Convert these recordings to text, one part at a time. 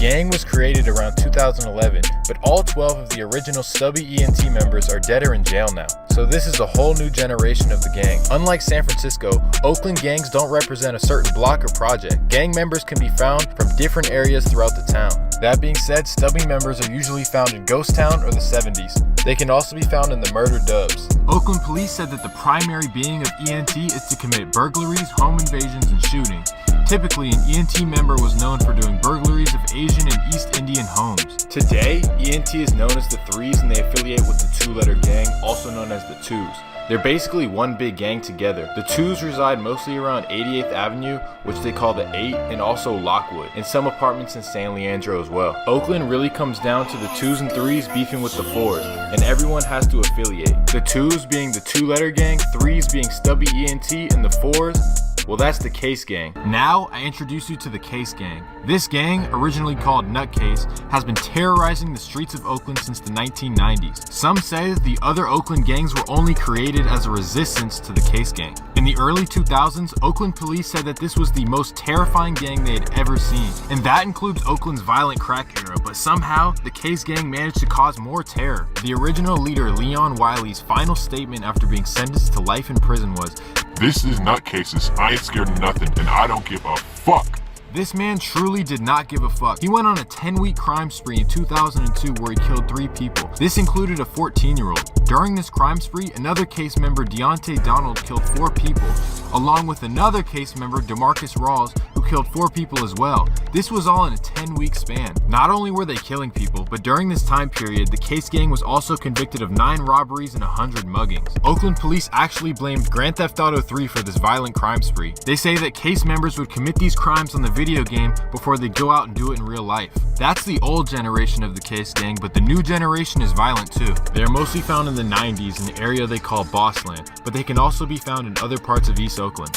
gang was created around 2011, but all 12 of the original Stubby ENT members are dead or in jail now. So this is a whole new generation of the gang. Unlike San Francisco, Oakland gangs don't represent a certain block or project. Gang members can be found from different areas throughout the town. That being said, Stubby members are usually found in Ghost Town or the 70s. They can also be found in the murder dubs. Oakland police said that the primary being of ENT is to commit burglaries, home invasions, and shootings. Typically, an ENT member was known for doing burglaries of Asian and East Indian homes. Today, ENT is known as the Threes and they affiliate with the two-letter gang, also known as the Twos. They're basically one big gang together. The Twos reside mostly around 88th Avenue, which they call the 8, and also Lockwood, and some apartments in San Leandro as well. Oakland really comes down to the 2s and 3s beefing with the 4s, and everyone has to affiliate. The 2s being the two-letter gang, 3s being Stubby ENT, and the 4s, well, that's the Case Gang. Now, I introduce you to the Case Gang. This gang, originally called Nutcase, has been terrorizing the streets of Oakland since the 1990s. Some say that the other Oakland gangs were only created as a resistance to the Case Gang. In the early 2000s, Oakland police said that this was the most terrifying gang they had ever seen. And that includes Oakland's violent crack era, but somehow, the Case Gang managed to cause more terror. The original leader, Leon Wiley's final statement after being sentenced to life in prison was, "This is Nutcases. I ain't scared of nothing, and I don't give a fuck." This man truly did not give a fuck. He went on a 10-week crime spree in 2002 where he killed 3 people. This included a 14-year-old. During this crime spree, another Case member, Deontay Donald, killed 4 people, along with another Case member, DeMarcus Rawls, who killed 4 people as well. This was all in a 10-week span. Not only were they killing people, but during this time period, the Case Gang was also convicted of 9 robberies and 100 muggings. Oakland police actually blamed Grand Theft Auto 3 for this violent crime spree. They say that Case members would commit these crimes on the video game before they go out and do it in real life. That's the old generation of the Case Gang, but the new generation is violent too. They are mostly found in the 90s in the area they call Bossland, but they can also be found in other parts of East Oakland.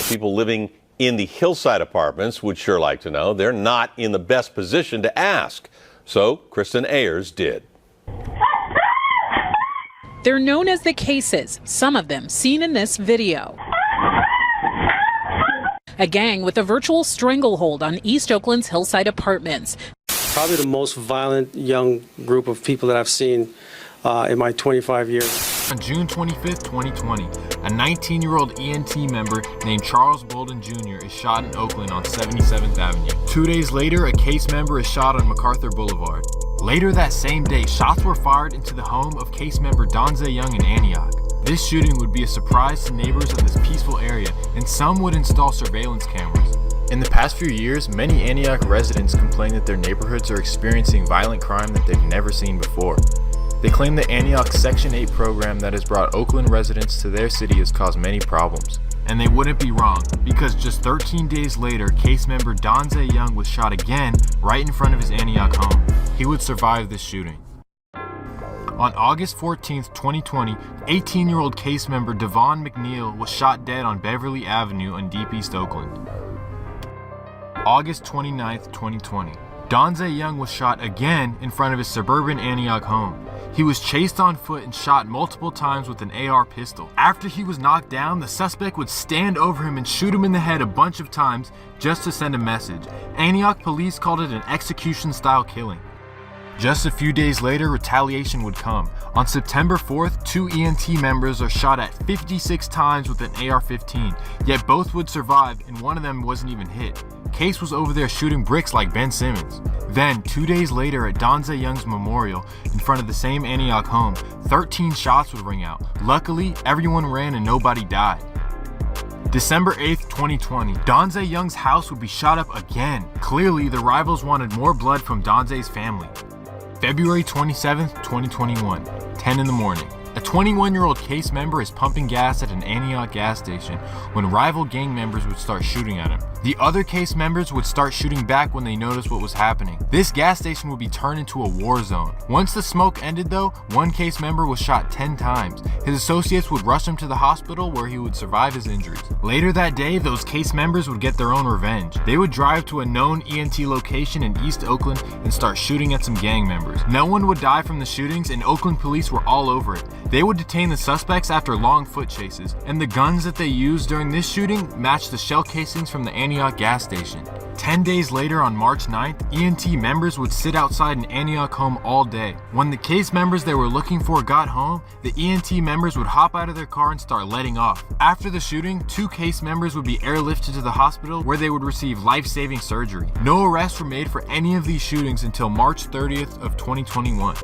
People living in the hillside apartments would sure like to know. They're not in the best position to ask. So Kristen Ayers did. They're known as the Cases, some of them seen in this video. A gang with a virtual stranglehold on East Oakland's hillside apartments. Probably the most violent young group of people that I've seen in my 25 years. On June 25th, 2020, a 19-year-old ENT member named Charles Bolden Jr. is shot in Oakland on 77th Avenue. 2 days later, a Case member is shot on MacArthur Boulevard. Later that same day, shots were fired into the home of Case member Donze Young in Antioch. This shooting would be a surprise to neighbors of this peaceful area, and some would install surveillance cameras. In the past few years, many Antioch residents complain that their neighborhoods are experiencing violent crime that they've never seen before. They claim the Antioch Section 8 program that has brought Oakland residents to their city has caused many problems. And they wouldn't be wrong, because just 13 days later, Case member Donze Young was shot again right in front of his Antioch home. He would survive this shooting. On August 14th, 2020, 18-year-old Case member Devon McNeil was shot dead on Beverly Avenue in Deep East Oakland. August 29th, 2020. Donze Young was shot again in front of his suburban Antioch home. He was chased on foot and shot multiple times with an AR pistol. After he was knocked down, the suspect would stand over him and shoot him in the head a bunch of times just to send a message. Antioch police called it an execution-style killing. Just a few days later, retaliation would come. On September 4th, 2 ENT members are shot at 56 times with an AR-15, yet both would survive and one of them wasn't even hit. Case was over there shooting bricks like Ben Simmons. Then, 2 days later at Donze Young's memorial, in front of the same Antioch home, 13 shots would ring out. Luckily, everyone ran and nobody died. December 8th, 2020, Donze Young's house would be shot up again. Clearly, the rivals wanted more blood from Donze's family. February 27th, 2021, 10 in the morning. A 21-year-old Case member is pumping gas at an Antioch gas station when rival gang members would start shooting at him. The other Case members would start shooting back when they noticed what was happening. This gas station would be turned into a war zone. Once the smoke ended though, one Case member was shot 10 times. His associates would rush him to the hospital where he would survive his injuries. Later that day, those Case members would get their own revenge. They would drive to a known ENT location in East Oakland and start shooting at some gang members. No one would die from the shootings and Oakland police were all over it. They They would detain the suspects after long foot chases, and the guns that they used during this shooting matched the shell casings from the Antioch gas station. 10 days later, on March 9th, ENT members would sit outside an Antioch home all day. When the case members they were looking for got home, the ENT members would hop out of their car and start letting off. After the shooting, 2 case members would be airlifted to the hospital where they would receive life-saving surgery. No arrests were made for any of these shootings until March 30th of 2021.